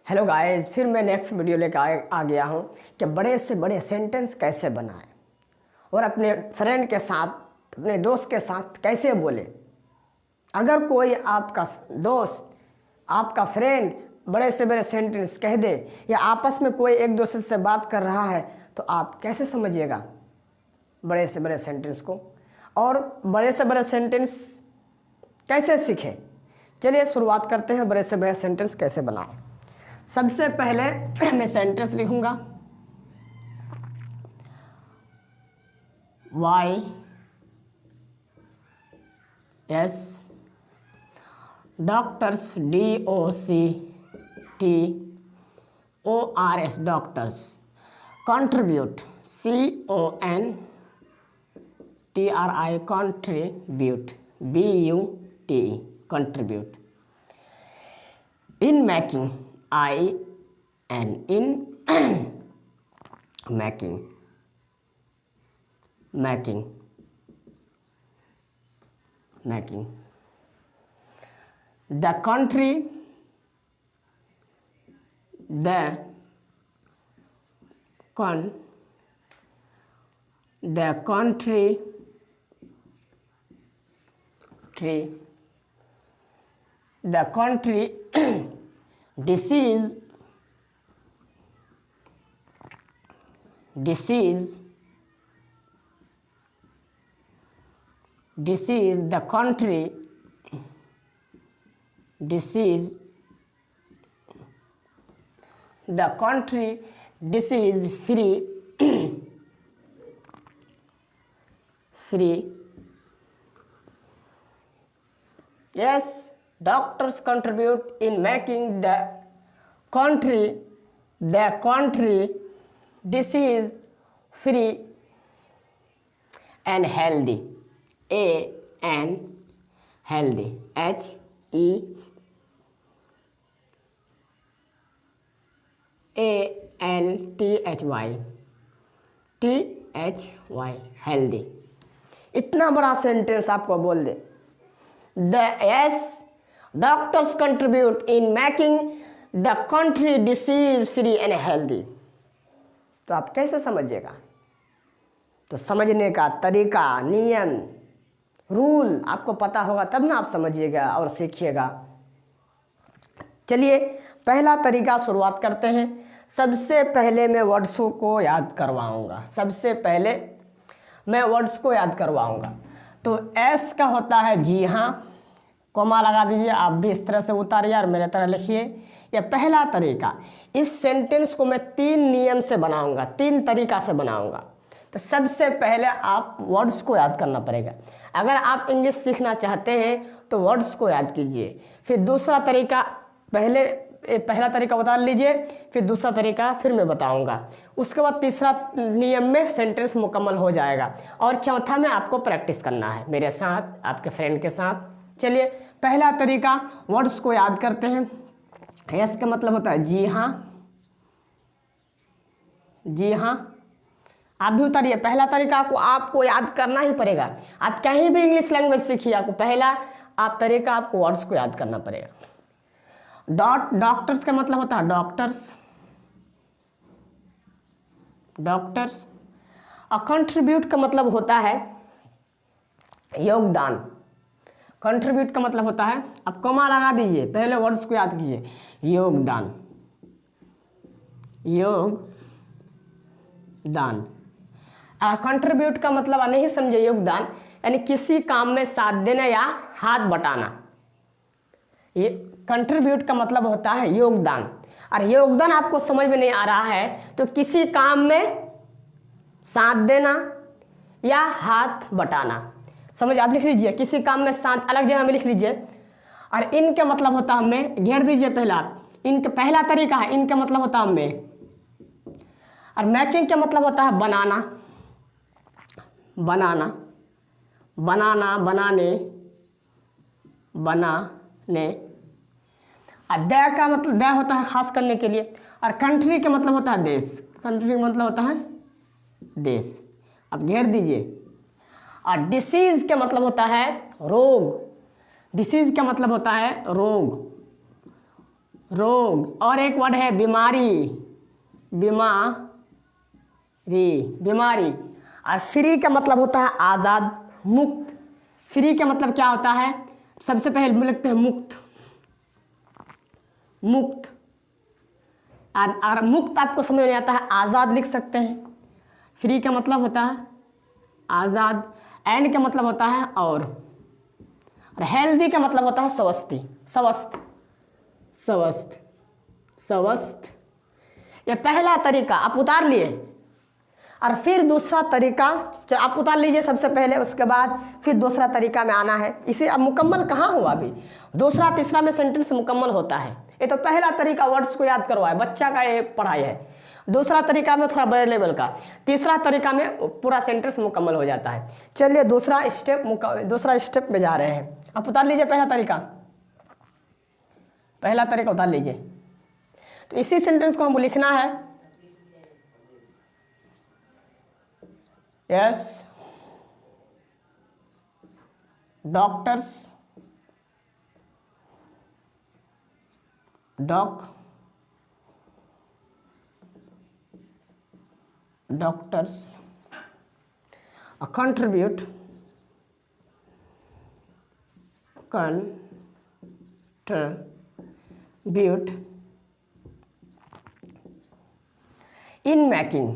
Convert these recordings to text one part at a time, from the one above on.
Hello guys, फिर मैं next video लेकर आ गया हूँ कि बड़े से बड़े सेंटेंस कैसे बनाएं और अपने फ्रेंड के साथ, अपने दोस्त के साथ कैसे बोले। अगर कोई आपका दोस्त, आपका फ्रेंड बड़े से बड़े सेंटेंस कह दे या आपस में कोई एक दूसरे से बात कर रहा है तो आप कैसे समझिएगा बड़े से बड़े सेंटेंस को, और बड़े से बड़े सेंटेंस कैसे सीखें। चलिए शुरुआत करते हैं बड़े से बड़े सेंटेंस कैसे बनाएं। सबसे पहले मैं सेंटेंस लिखूंगा YS doctors DOCTORS doctors contribute CONTRI contribute BUTE contribute in making IN in making the country disease the country disease free. Yes, doctors contribute in making the country disease free and healthy. and healthy HEALTHY healthy। इतना बड़ा sentence आपको बोल दे doctors contribute in making the country disease free and healthy, तो आप कैसे समझिएगा। तो समझने का तरीका, नियम, रूल आपको पता होगा तब ना आप समझिएगा और सीखिएगा। चलिए पहला तरीका शुरुआत करते हैं। सबसे पहले मैं वर्ड्सों को याद करवाऊंगा। तो एस का होता है जी हाँ, कोमा लगा दीजिए। आप भी इस तरह से उतारिए और मेरे तरह लिखिए। यह पहला तरीका। इस सेंटेंस को मैं 3 नियम से बनाऊंगा, 3 तरीका से बनाऊंगा। तो सबसे पहले आप वर्ड्स को याद करना पड़ेगा। अगर आप इंग्लिश सीखना चाहते हैं तो वर्ड्स को याद कीजिए। फिर दूसरा तरीका, पहला तरीका बता लीजिए, फिर दूसरा तरीका फिर मैं बताऊंगा। उसके बाद तीसरा नियम में सेंटेंस मुकम्मल हो जाएगा और चौथा में आपको प्रैक्टिस करना है मेरे साथ, आपके फ्रेंड के साथ। चलिए पहला तरीका, वर्ड्स को याद करते हैं। यस का मतलब होता है जी हाँ। आप भी उतारिए। पहला तरीका आपको याद करना ही पड़ेगा। आप कहीं भी इंग्लिश लैंग्वेज सीखिए, आपको पहला तरीका आपको वर्ड्स को याद करना पड़ेगा। डॉक्टर्स का मतलब होता है डॉक्टर्स। और कंट्रीब्यूट का मतलब होता है योगदान। कंट्रीब्यूट का मतलब होता है, आप कॉमा लगा दीजिए, पहले वर्ड्स को याद कीजिए। योगदान। और कंट्रीब्यूट का मतलब नहीं समझे, योगदान यानी किसी काम में साथ देना या हाथ बटाना। ये कंट्रीब्यूट का मतलब होता है योगदान। और योगदान आपको समझ में नहीं आ रहा है तो किसी काम में साथ देना या हाथ बटाना, समझ आप लिख लीजिए। किसी काम में साथ अलग जगह में लिख लीजिए। और इनका मतलब होता है में, घेर दीजिए पहला। इनका पहला तरीका है, इनका मतलब होता है में। और मैकिंग का मतलब होता है बनाने। और द का मतलब द होता है खास करने के लिए। और कंट्री का मतलब होता है देश। कंट्री का मतलब होता है देश। अब घेर दीजिए। और डिसीज का मतलब होता है रोग। डिसीज का मतलब होता है रोग। रोग, और एक वर्ड है बीमारी, बीमारी। और फ्री का मतलब होता है आज़ाद, मुक्त। फ्री का मतलब क्या होता है, सबसे पहले लिखते हैं मुक्त, मुक्त। और मुक्त आपको समझ में आता है, आज़ाद लिख सकते हैं। फ्री का मतलब होता है आज़ाद, एंड का मतलब होता है और हेल्दी का मतलब होता है स्वस्थ, स्वस्थ, स्वस्थ, स्वस्थ। ये पहला तरीका आप उतार लिए। और फिर दूसरा तरीका आप उतार लीजिए सबसे पहले, उसके बाद फिर दूसरा तरीका में आना है। इसे अब मुकम्मल कहाँ हुआ, अभी दूसरा तीसरा में सेंटेंस मुकम्मल होता है। ये तो पहला तरीका वर्ड्स को याद करवाए, बच्चा का ये पढ़ाई है। दूसरा तरीका में थोड़ा बड़े लेवल का, तीसरा तरीका में पूरा सेंटेंस मुकम्मल हो जाता है। चलिए दूसरा स्टेप में जा रहे हैं। आप उतार लीजिए पहला तरीका उतार लीजिए। तो इसी सेंटेंस को हमको लिखना है, yes doctors, doctors contribute in making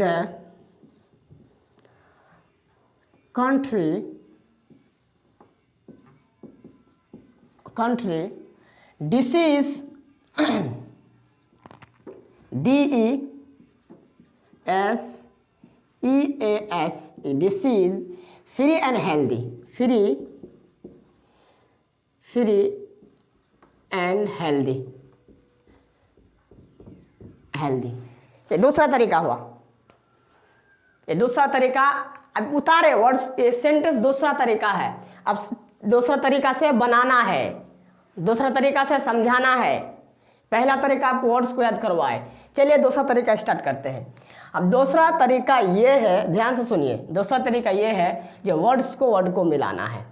the country disease DESEAS disease free and healthy, free and healthy। ये दूसरा तरीका हुआ। ये दूसरा तरीका, अब उतारे वर्ड्स, ये सेंटेंस दूसरा तरीका है। अब दूसरा तरीका से बनाना है, दूसरा तरीका से समझाना है। पहला तरीका आप वर्ड्स को याद करवाए। चलिए दूसरा तरीका स्टार्ट करते हैं। अब दूसरा तरीका ये है, ध्यान से सुनिए। दूसरा तरीका ये है जो वर्ड्स को वर्ड को मिलाना है,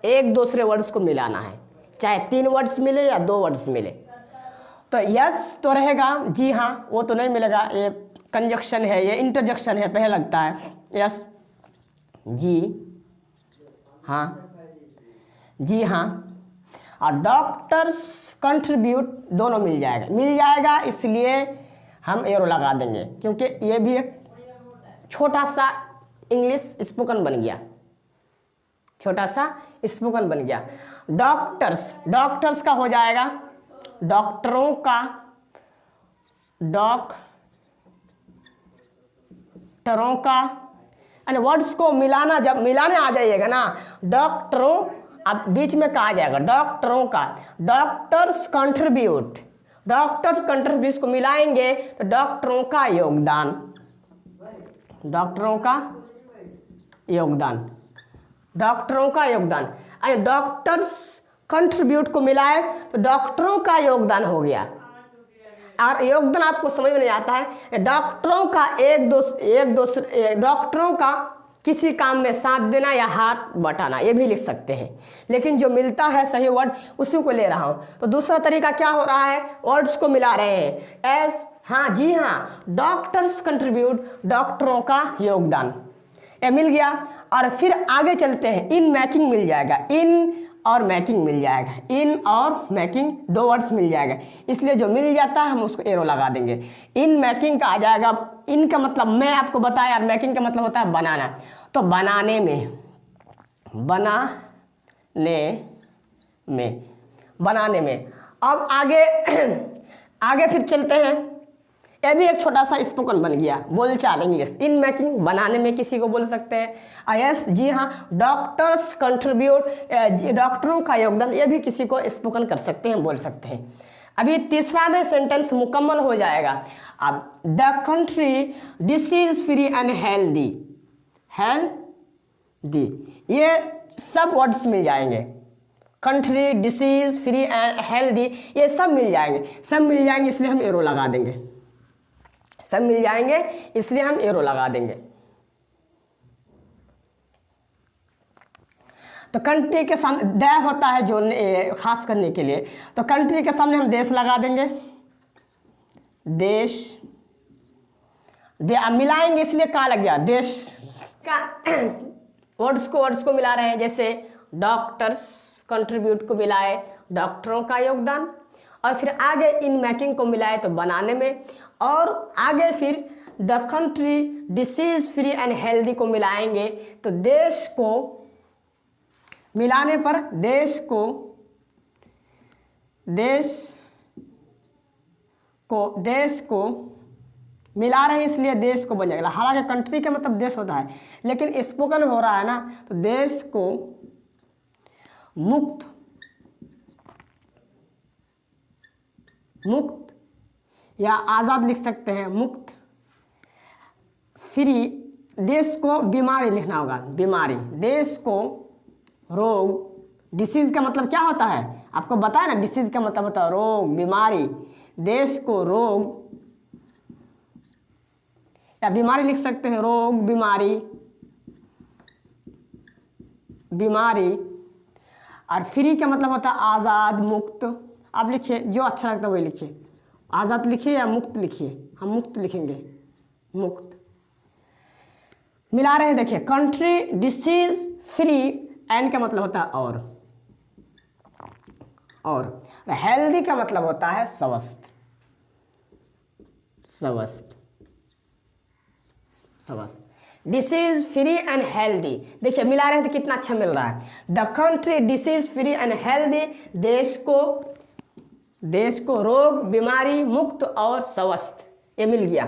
एक दूसरे वर्ड्स को मिलाना है, चाहे 3 वर्ड्स मिले या 2 वर्ड्स मिले। तो यस तो रहेगा, जी हाँ वो तो नहीं मिलेगा, ये कंजक्शन है, ये इंटरजेक्शन है, पहले लगता है यस, जी हाँ, जी हाँ। और डॉक्टर्स कंट्रीब्यूट दोनों मिल जाएगा, इसलिए हम एरो लगा देंगे, क्योंकि ये भी एक छोटा सा इंग्लिश स्पोकन बन गया, छोटा सा स्पोकन बन गया। डॉक्टर्स का हो जाएगा डॉक्टरों का, यानी वर्ड्स को मिलाना, जब मिलाने आ जाइएगा ना, डॉक्टरों, अब बीच में कहा जाएगा डॉक्टरों का, डॉक्टर्स कंट्रीब्यूट को मिलाएंगे तो डॉक्टरों का योगदान, यानी डॉक्टर्स कंट्रीब्यूट को मिलाए तो डॉक्टरों का योगदान हो गया। और योगदान आपको समझ में नहीं आता है, डॉक्टरों का डॉक्टरों का किसी काम में साथ देना या हाथ बटाना, ये भी लिख सकते हैं, लेकिन जो मिलता है सही वर्ड उसी को ले रहा हूँ। तो दूसरा तरीका क्या हो रहा है, वर्ड्स को मिला रहे हैं, एस हाँ जी हाँ, डॉक्टर्स कंट्रीब्यूट, डॉक्टरों का योगदान, ये मिल गया। और फिर आगे चलते हैं, इन मैकिंग मिल जाएगा, इन और मैकिंग मिल जाएगा, इन और मैकिंग 2 वर्ड्स मिल जाएगा, इसलिए जो मिल जाता है हम उसको एरो लगा देंगे। इन मैकिंग का आ जाएगा, इन का मतलब मैं आपको बताया, और मैकिंग का मतलब होता है बनाना, तो बनाने में। अब आगे फिर चलते हैं, यह भी एक छोटा सा स्पोकन बन गया, बोलचाल इंग्लिश। इन मेकिंग बनाने में किसी को बोल सकते हैं, यस जी हाँ, डॉक्टर्स कंट्रीब्यूट, डॉक्टरों का योगदान, ये भी किसी को स्पोकन कर सकते हैं, बोल सकते हैं। अभी तीसरा में सेंटेंस मुकम्मल हो जाएगा। अब the country disease free and healthy, ये सब वर्ड्स मिल जाएंगे, country, disease, free and healthy, ये सब मिल जाएंगे, इसलिए हम एरो लगा देंगे, सब मिल जाएंगे, इसलिए हम एरो लगा देंगे। तो कंट्री के सामने द होता है जो खास करने के लिए, तो कंट्री के सामने हम देश लगा देंगे, देश। मिलाएंगे इसलिए का लग गया, देश का वर्ड्स को मिला रहे हैं, जैसे डॉक्टर्स कंट्रीब्यूट को मिलाए, डॉक्टरों का योगदान, और फिर आगे इन मेकिंग को मिलाए तो बनाने में, और आगे फिर the country disease free and healthy को मिलाएंगे तो देश को मिलाने पर देश को मिला रहे हैं इसलिए देश को बन जाएगा। हालांकि कंट्री का मतलब देश होता है, लेकिन स्पोकन हो रहा है ना, तो देश को मुक्त या आज़ाद लिख सकते हैं, मुक्त फ्री। देश को बीमारी लिखना होगा, बीमारी। देश को रोग, डिसीज का मतलब क्या होता है आपको बताया ना, डिसीज का मतलब होता है रोग, बीमारी। देश को रोग या बीमारी लिख सकते हैं, रोग, बीमारी। और फ्री का मतलब होता है आज़ाद, मुक्त। आप लिखिए, जो अच्छा लगता है वही लिखिए, आज़ाद लिखिए या मुक्त लिखिए, हम मुक्त लिखेंगे, मुक्त। मिला रहे हैं, देखिए कंट्री डिसीज फ्री, एंड का मतलब होता है और हेल्दी का मतलब होता है स्वस्थ। डिसीज फ्री एंड हेल्दी, देखिए मिला रहे हैं तो कितना अच्छा मिल रहा है। The country disease free and healthy, देश को रोग, बीमारी मुक्त और स्वस्थ, ये मिल गया।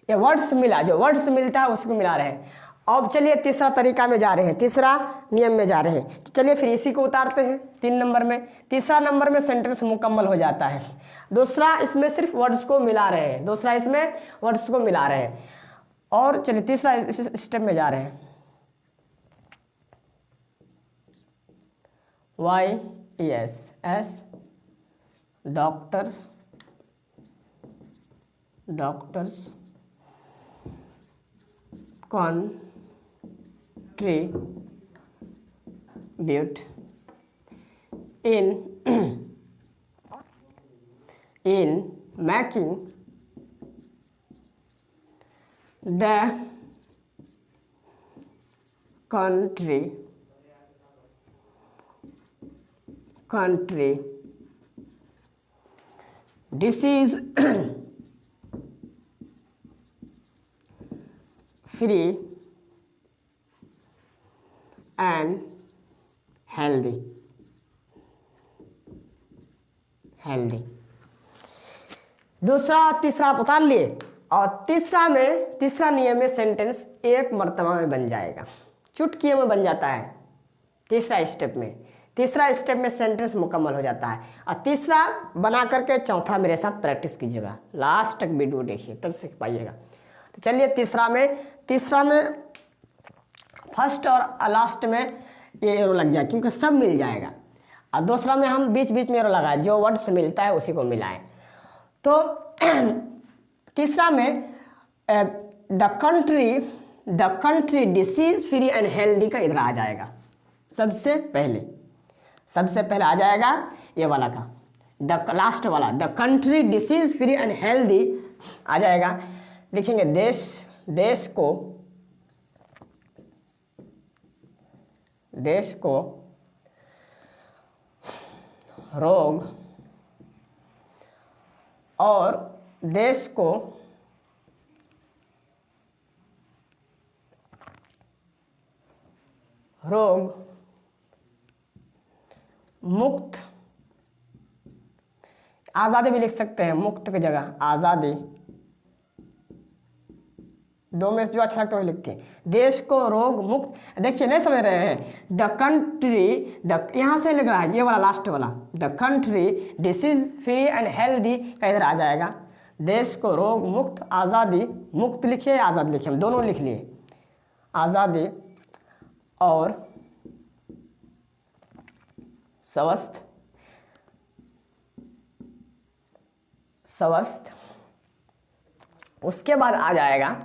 ये वर्ड्स मिला, जो वर्ड्स मिलता है उसको मिला रहे हैं। अब चलिए तीसरा तरीका में जा रहे हैं, तीसरा नियम में जा रहे हैं। चलिए फिर इसी को उतारते हैं 3 नंबर में। तीसरा नंबर में सेंटेंस मुकम्मल हो जाता है। दूसरा इसमें सिर्फ वर्ड्स को मिला रहे हैं, और चलिए तीसरा स्टेप में जा रहे हैं। YES doctors contribute in making the country disease free and healthy। दूसरा तीसरा आप उतार लिए, और तीसरा नियम में सेंटेंस एक मर्तबा में बन जाएगा, चुटकियों में बन जाता है। तीसरा स्टेप में सेंटेंस मुकम्मल हो जाता है। और तीसरा बना करके चौथा मेरे साथ प्रैक्टिस कीजिएगा, लास्ट तक वीडियो देखिए तब सीख पाइएगा। तो चलिए तीसरा में फर्स्ट और लास्ट में ये एरो लग जाए, क्योंकि सब मिल जाएगा। और दूसरा में हम बीच में एरो लगाए, जो वर्ड से मिलता है उसी को मिलाएं। तो तीसरा में the country disease free and healthy का इधर आ जाएगा। सबसे पहले आ जाएगा ये वाला का, लास्ट वाला the country disease free and healthy आ जाएगा। लिखेंगे देश को रोग और देश को रोग मुक्त, आज़ादी भी लिख सकते हैं, मुक्त की जगह आज़ादी, दो में जो अच्छा लगता है लिखते हैं। देश को रोग मुक्त, देखिए नहीं समझ रहे हैं, द कंट्री, यहाँ से लिख रहा है ये वाला लास्ट वाला, the country disease free and healthy का इधर आ जाएगा। देश को रोग मुक्त, आज़ादी, मुक्त लिखिए आज़ाद लिखिए, हम दोनों लिख लिए, आज़ादी और स्वस्थ उसके बाद आ जाएगा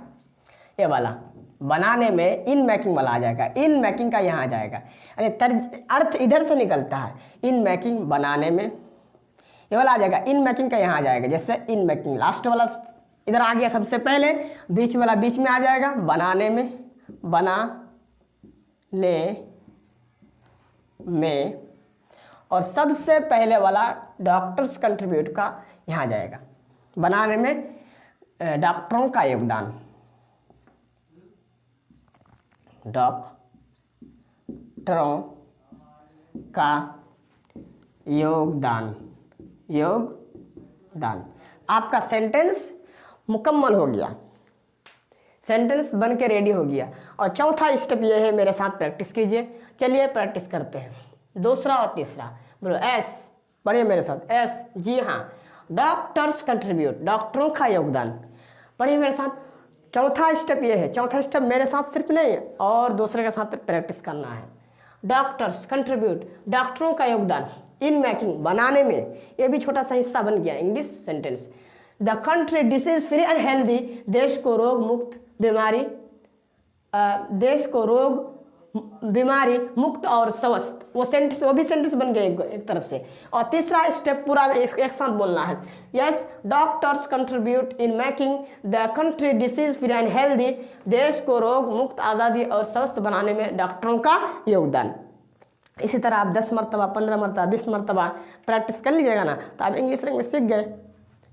ये वाला बनाने में, इन मेकिंग वाला आ जाएगा, इन मेकिंग का यहाँ आ जाएगा, यानी अर्थ इधर से निकलता है, इन मेकिंग बनाने में, ये वाला आ जाएगा, इन मेकिंग का यहाँ आ जाएगा। जैसे इन मेकिंग लास्ट वाला इधर आ गया सबसे पहले, बीच वाला बीच में आ जाएगा, बनाने में, बनाने में, और सबसे पहले वाला डॉक्टर्स कंट्रीब्यूट का यहाँ आ जाएगा, बनाने में डॉक्टरों का योगदान, डॉक्टरों का योगदान, योगदान। आपका सेंटेंस मुकम्मल हो गया, सेंटेंस बन के रेडी हो गया। और चौथा स्टेप ये है, मेरे साथ प्रैक्टिस कीजिए। चलिए प्रैक्टिस करते हैं, दूसरा और तीसरा। बोलो एस, पढ़िए मेरे साथ, एस, जी हाँ, डॉक्टर्स कंट्रीब्यूट, डॉक्टरों का योगदान। पढ़िए मेरे साथ, चौथा स्टेप ये है, चौथा स्टेप मेरे साथ सिर्फ नहीं है और दूसरे के साथ प्रैक्टिस करना है। डॉक्टर्स कंट्रीब्यूट, डॉक्टरों का योगदान, इन मेकिंग बनाने में, ये भी छोटा सा हिस्सा बन गया English sentence. The country disease free and healthy, देश को रोग मुक्त बीमारी, देश को रोग बीमारी मुक्त और स्वस्थ, वो सेंटेंस, वो भी सेंटेंस बन गए एक तरफ से। और तीसरा स्टेप पूरा एक साथ बोलना है, yes doctors contribute in making the country disease free and healthy, देश को रोग मुक्त आज़ादी और स्वस्थ बनाने में डॉक्टरों का योगदान। इसी तरह आप 10 मरतबा, 15 मरतबा, 20 मरतबा प्रैक्टिस कर लीजिएगा ना, तो आप इंग्लिश लैंग्वेज सीख गए।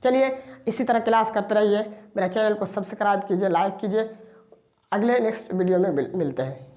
चलिए इसी तरह क्लास करते रहिए, मेरा चैनल को सब्सक्राइब कीजिए, लाइक कीजिए। अगले नेक्स्ट वीडियो में मिलते हैं।